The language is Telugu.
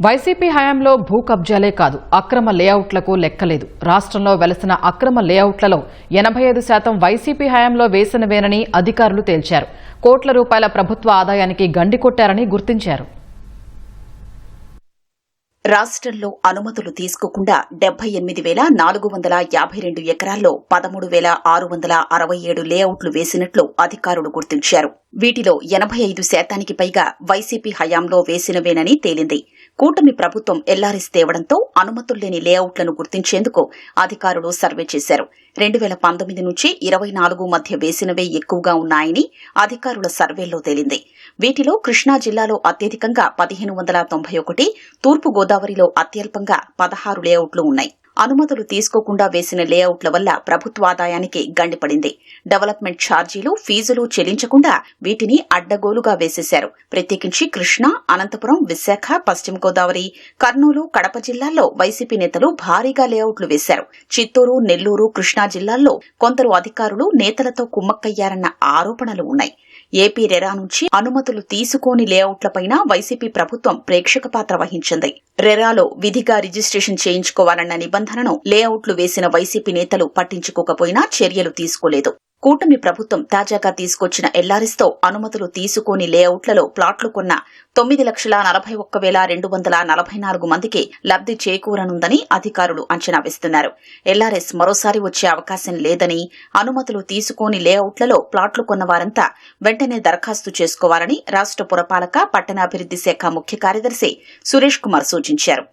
వైసీపీ హయాంలో భూ కబ్జాలే కాదు అక్రమ లేఅవుట్లకు లెక్కలేదు. రాష్ట్రంలో వెలసిన అక్రమ లేఅవుట్లలో 85% వైసీపీ హయాంలో వేసినవేనని అధికారులు తేల్చారు. కోట్ల రూపాయల ప్రభుత్వ ఆదాయానికి గండి కొట్టారని గుర్తించారు. రాష్ట్రంలో అనుమతులు తీసుకోకుండా 78,452 ఎకరాల్లో 13,667 లేఅవుట్లు వేసినట్లు అధికారులు గుర్తించారు. వీటిలో 85% పైగా వైసీపీ హయాంలో వేసినవేనని తేలింది. కూటమి ప్రభుత్వం ఎల్ఆర్ఎస్ తేవడంతో అనుమతుల్లేని లేఅవుట్లను గుర్తించేందుకు అధికారులు సర్వే చేశారు. 2019 నుంచి 24 మధ్య వేసినవే ఎక్కువగా ఉన్నాయని అధికారుల సర్వేలో తేలింది. వీటిలో కృష్ణా జిల్లాలో అత్యధికంగా 1591, తూర్పు గోదావరిలో అత్యల్పంగా 16 లేఅవుట్లు ఉన్నాయి. అనుమతులు తీసుకోకుండా వేసిన లేఅవుట్ల వల్ల ప్రభుత్వాదాయానికి గండిపడింది. డెవలప్మెంట్ ఛార్జీలు, ఫీజులు చెల్లించకుండా వీటిని అడ్డగోలుగా వేసేశారు. ప్రత్యేకించి కృష్ణా, అనంతపురం, విశాఖ, పశ్చిమ గోదావరి, కర్నూలు, కడప జిల్లాల్లో వైసీపీ నేతలు భారీగా లేఅవుట్లు వేశారు. చిత్తూరు, నెల్లూరు, కృష్ణా జిల్లాల్లో కొందరు అధికారులు నేతలతో కుమ్మక్కయ్యారన్న ఆరోపణలు ఉన్నాయి. ఏపీ రెరా నుంచి అనుమతులు తీసుకోని లేఅవుట్లపైన వైసీపీ ప్రభుత్వం ప్రేక్షక పాత్ర వహించింది. రెరాలో విధిగా రిజిస్ట్రేషన్ చేయించుకోవాలన్న నిబంధనను లేఅవుట్లు వేసిన వైసీపీ నేతలు పట్టించుకోకపోయినా చర్యలు తీసుకోలేదు. కూటమి ప్రభుత్వం తాజాగా తీసుకొచ్చిన ఎల్ఆర్ఎస్తో అనుమతులు తీసుకోని లేఅవుట్లలో ప్లాట్లు కొన్న 9,41,244 మందికి లబ్ది చేకూరనుందని అధికారులు అంచనా వేస్తున్నారు. ఎల్ఆర్ఎస్ మరోసారి వచ్చే అవకాశం లేదని, అనుమతులు తీసుకోని లేఅవుట్లలో ప్లాట్లు కొన్న వారంతా వెంటనే దరఖాస్తు చేసుకోవాలని రాష్ట్ర పురపాలక, పట్టణాభివృద్ది శాఖ ముఖ్య కార్యదర్శి సురేష్ కుమార్ సూచించారు.